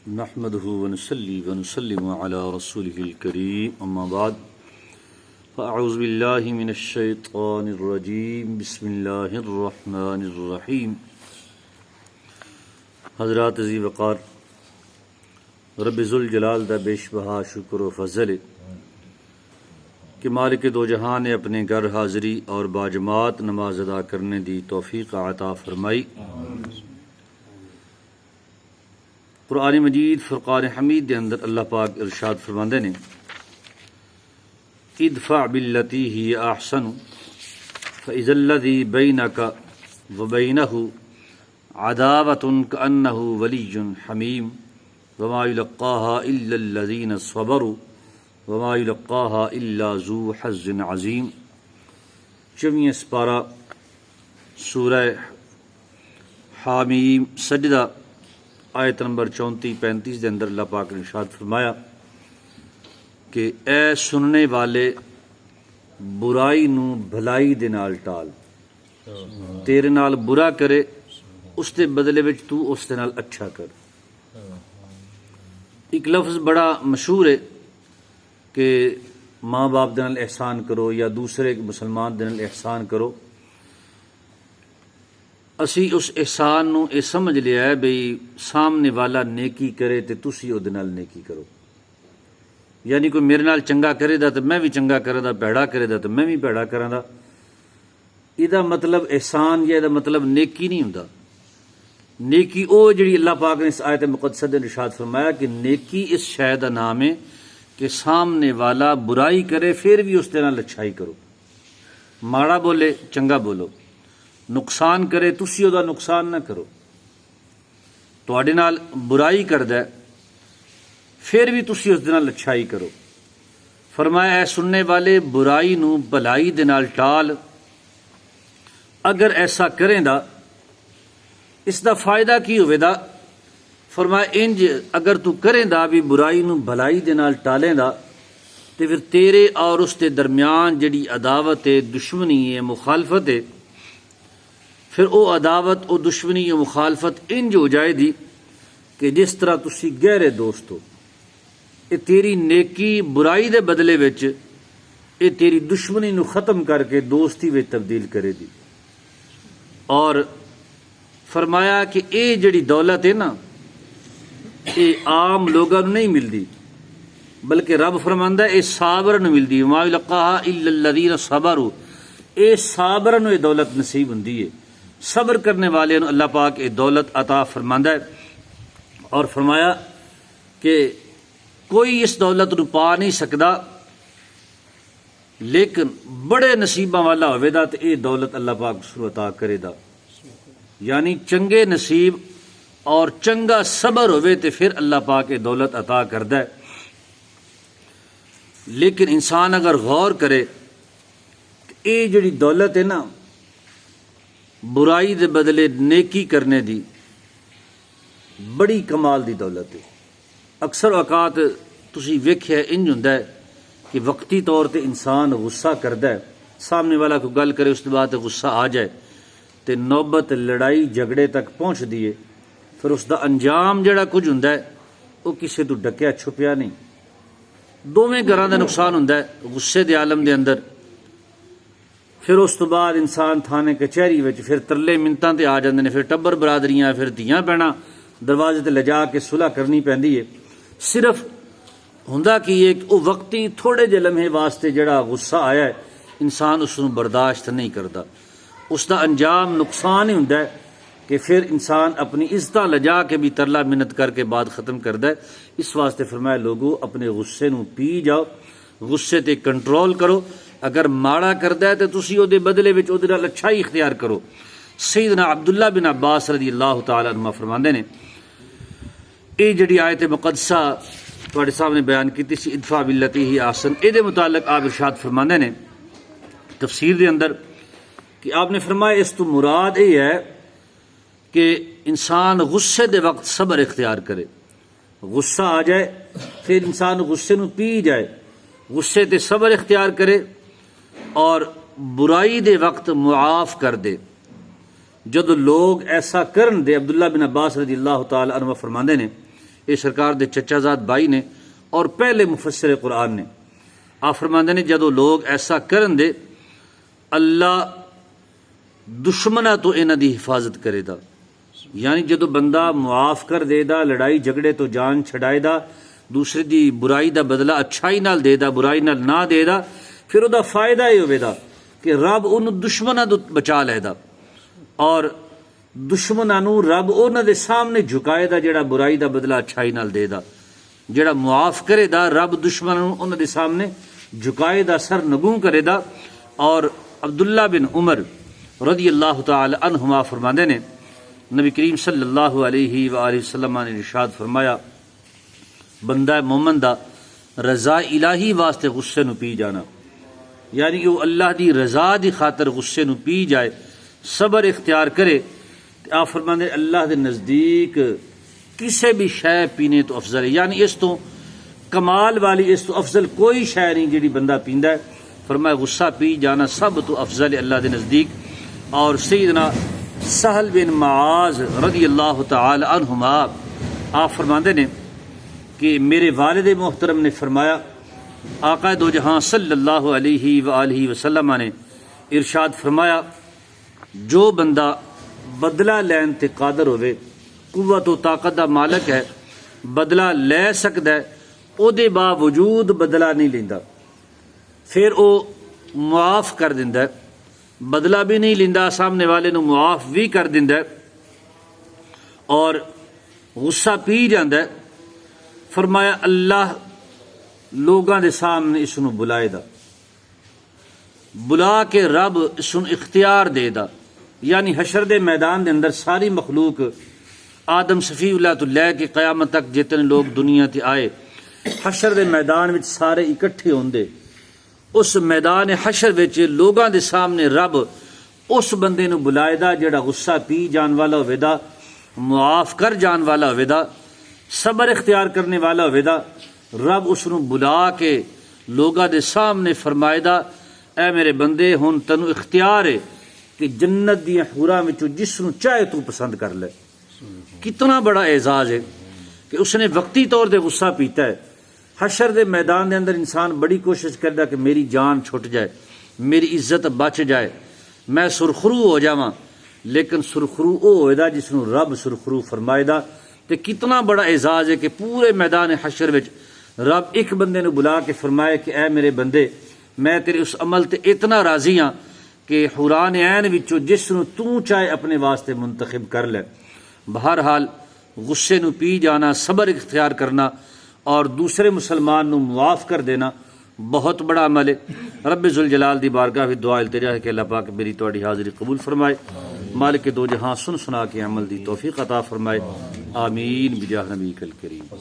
نحمده ونصلي ونسلم على رسوله الكريم اما بعد فاعوذ بالله من الشيطان الرجيم بسم الله الرحمن الرحيم۔ حضرات عزیز وقار، رب ذوالجلال دا بیش بہا شکر و فضل کہ مالک دو جہان نے اپنے گھر حاضری اور باجماعت نماز ادا کرنے دی توفیق عطا فرمائی۔ قرآن مجید فرقان حمید دے اندر اللہ پاک ارشاد فرماندے نے ادفع باللتی ہی احسن فاذا الذی بینک وبینہ عداوۃ کأنہ ولی حمیم وما یلقاها الا الذین صبروا وما یلقاها الا ذو حظ عظیم۔ 24 سپارہ سورہ حامیم سجدہ آیت نمبر 34-35 دے اندر اللہ پاک نے ارشاد فرمایا کہ اے سننے والے برائی نو بھلائی دے نال ٹال، تیرے نال برا کرے اس دے بدلے وچ تو اس دے نال اچھا کر۔ ایک لفظ بڑا مشہور ہے کہ ماں باپ دے نال احسان کرو یا دوسرے مسلمان دے نال احسان کرو۔ اسی اس احسان نو اے سمجھ لیا ہے بھئی سامنے والا نیکی کرے تے تسی او دے نال نیکی کرو، یعنی کوئی میرے نال چنگا کرے دا تے میں بھی چنگا کرے دا، بھڑا کرے دا تے میں بھی بھڑا کراں دا۔ ایدا مطلب احسان یا ایدا مطلب نیکی نہیں ہوندا۔ نیکی او جڑی اللہ پاک نے اس آیت مقدسہ دے ارشاد فرمایا کہ نیکی اس شے دا نام ہے کہ سامنے والا برائی کرے پھر بھی اس دے نال اچھائی کرو، ماڑا بولے چنگا بولو، نقصان کرے تسی دا نقصان نہ کرو، تواڈے نال برائی کردا ہے پھر بھی تسی اس دے نال اچھائی کرو۔ فرمایا اے سننے والے برائی نو بھلائی دے نال ٹال، اگر ایسا کریں دا اس دا فائدہ کی ہوئے دا؟ فرمایا انج اگر تو کریں دا بھی برائی نو بھلائی دے نال ٹالیں دا تے پھر تیرے اور اس دے درمیان جڑی عداوت ہے، دشمنی ہے، مخالفت ہے، پھر او عداوت او دشمنی او مخالفت انج ہو جائے دی کہ جس طرح تسی گہرے دوست ہو۔ اے تیری نیکی برائی دے بدلے وچ اے تیری دشمنی نو ختم کر کے دوستی وچ تبدیل کرے دی۔ اور فرمایا کہ اے جڑی دولت ہے نا اے عام لوگاں نوں نہیں ملدی، بلکہ رب فرماندا ہے اے صابر نوں ملدی، وما یلقاها الا الذین صبروا، اے صابر نوں اے دولت نصیب ہوندی ہے، صبر کرنے والے نوں اللہ پاک اے دولت عطا فرماندا ہے۔ اور فرمایا کہ کوئی اس دولت نوں پا نہیں سکدا، لیکن بڑے نصیباں والا ہوئے دا تے اے دولت اللہ پاک اس نوں عطا کرے دا، یعنی چنگے نصیب اور چنگا صبر ہوئے تے پھر اللہ پاک اے دولت عطا کردا ہے۔ لیکن انسان اگر غور کرے کہ اے جڑی دولت ہے نا برائی دے بدلے نیکی کرنے دی بڑی کمال دی دولت ہے۔ اکثر اوقات تسی ویکھیا انج ہوندا ہے کہ وقتی طور تے انسان غصہ کردا ہے، سامنے والا کوئی گل کرے اس کے بعد غصہ آ جائے تے نوبت لڑائی جھگڑے تک پہنچ دیے، پھر اس دا انجام جڑا کچھ ہوندا ہے وہ کسے تو ڈکیا چھپیا نہیں، دوویں گھراں دا نقصان ہوندا ہے غصے دے عالم دے اندر۔ پھر اس تو بعد انسان تھانے کچہری وچ پھر ترلے منتاں تے آ جاندے نے، پھر ٹبر برادریاں، پھر دھیاں بہناں دروازے تے لجا کے صلح کرنی پیندی ہے۔ صرف ہوندا کہ ایک او وقتی تھوڑے جے لمحے واسطے جڑا غصہ آیا ہے انسان اس نوں برداشت نہیں کردا، اس دا انجام نقصان ہی ہوندا ہے کہ پھر انسان اپنی عزتاں لجا کے بھی ترلا منت کر کے بعد ختم کردا ہے۔ اس واسطے فرمایا لوگو اپنے غصے نوں پی جاؤ، غصے تے کنٹرول کرو، اگر ماڑا کردا ہے تو تسی او دے بدلے وچ او دے نال اچھائی اختیار کرو۔ سیدنا عبداللہ بن عباس رضی اللہ تعالی عنہ فرماندے نے اے جڑی آیت مقدسہ تواڈے سامنے بیان کیتی سی ادفع باللتی ہی احسن، اے دے متعلق آپ ارشاد فرماندے نے تفسیر دے اندر کہ آپ نے فرمایا اس تو مراد یہ ہے کہ انسان غصے دے وقت صبر اختیار کرے، غصہ آ جائے پھر انسان غصے نو پی جائے، غصے تے صبر اختیار کرے اور برائی دے وقت معاف کر دے۔ جد لوگ ایسا کرن دے، عبداللہ بن عباس رضی اللہ تعالی عنہ فرماندے نے یہ سرکار دے چچا زاد بھائی نے اور پہلے مفسر قرآن نے. آپ فرماندے نے جدو لوگ ایسا کرن دے اللہ دشمنہ تو انہاں دی حفاظت کرے دا. یعنی جدو بندہ معاف کر دے دا، لڑائی جھگڑے تو جان چھڑائے دا، دوسرے دی برائی دا بدلہ اچھائی نال دے دا، برائی نال نہ دے دا، پھر او دا فائدہ یہ ہوئے دا کہ رب انہوں دشمنہ تو بچا لے دا، اور دشمنہ نو رب انہاں دے سامنے جھکائے دا جڑا برائی دا بدلہ اچھائی نال دے دا. جڑا معاف کرے دا رب دشمنہ نو انہاں دے سامنے جھکائے دا، سر نگوں کرے دا. اور عبداللہ بن عمر رضی اللہ تعالی عنہما فرماندے نے نبی کریم صلی اللہ علیہ وآلہ وسلم نے ارشاد فرمایا بندہ مومن دا رضا الہی واسطے غصے نو پی جانا، یعنی کہ وہ اللہ دی رضا دی خاطر غصے نو پی جائے، صبر اختیار کرے. آپ فرماندے اللہ دے نزدیک کسے بھی شے پینے تو افضل ہے، یعنی اس تو کمال والی، اس تو افضل کوئی شے نہیں جڑی بندہ پیندا ہے. فرمایا غصہ پی جانا سب تو افضل ہے اللہ دے نزدیک. اور سیدنا سہل بن معاذ رضی اللہ تعالی عنہما آپ فرماندے نے کہ میرے والد محترم نے فرمایا آقا دو جہاں صلی اللہ علیہ وآلہ وسلم نے ارشاد فرمایا جو بندہ بدلہ لین تے قادر ہوئے، قوت و طاقت دا مالک ہے، بدلہ لے سکتا ہے، او دے باوجود بدلہ نہیں لیندا، پھر او معاف کر دیندا ہے، بدلہ بھی نہیں لیندا، سامنے والے نو معاف بھی کر دیندا ہے اور غصہ پی جاندا ہے. فرمایا اللہ لوگاں دے سامنے اس نو بلائے دا، بلا کے رب اس نو اختیار دے دا. یعنی حشر دے میدان دے اندر ساری مخلوق آدم صفی اللہ تو لے کے قیامت تک جتنے لوگ دنیا تے آئے حشر دے میدان وچ سارے اکٹھے ہوندے. اس میدان حشر وچ لوگاں دے سامنے رب اس بندے نو بلائے دا جڑا غصہ پی جان والا ہوئے دا، معاف کر جان والا ہوئے دا، صبر اختیار کرنے والا ہوئے دا. رب اس نو بلا کے لوگاں دے سامنے فرمائے دا اے میرے بندے ہن تینو اختیار ہے کہ جنت دی حوراں وچوں جس نو چاہے تو پسند کر لے. کتنا بڑا اعزاز ہے کہ اس نے وقتی طور دے غصہ پیتا ہے. حشر دے میدان دے اندر انسان بڑی کوشش کردا کہ میری جان چھٹ جائے، میری عزت بچ جائے، میں سرخرو ہو جاواں، لیکن سرخرو او ہوئے دا جس نو رب سرخرو فرمائے دا. تے کتنا بڑا اعزاز ہے کہ پورے میدان حشر وچ رب ایک بندے نو بلا کے فرمائے کہ اے میرے بندے میں تیرے اس عمل تے اتنا راضی ہاں کہ حوران عین وچوں جس نو تو چاہے اپنے واسطے منتخب کر لے. بہرحال غصے نو پی جانا، صبر اختیار کرنا اور دوسرے مسلمان نو معاف کر دینا بہت بڑا عمل ہے. رب ذوالجلال دی بارگاہ وچ دعا التجا ہے کہ اللہ پاک میری تہاڈی حاضری قبول فرمائے، مالک دو جہاں سن سنا کے عمل دی توفیق عطا فرمائے. آمین بجاہ نبی الکریم.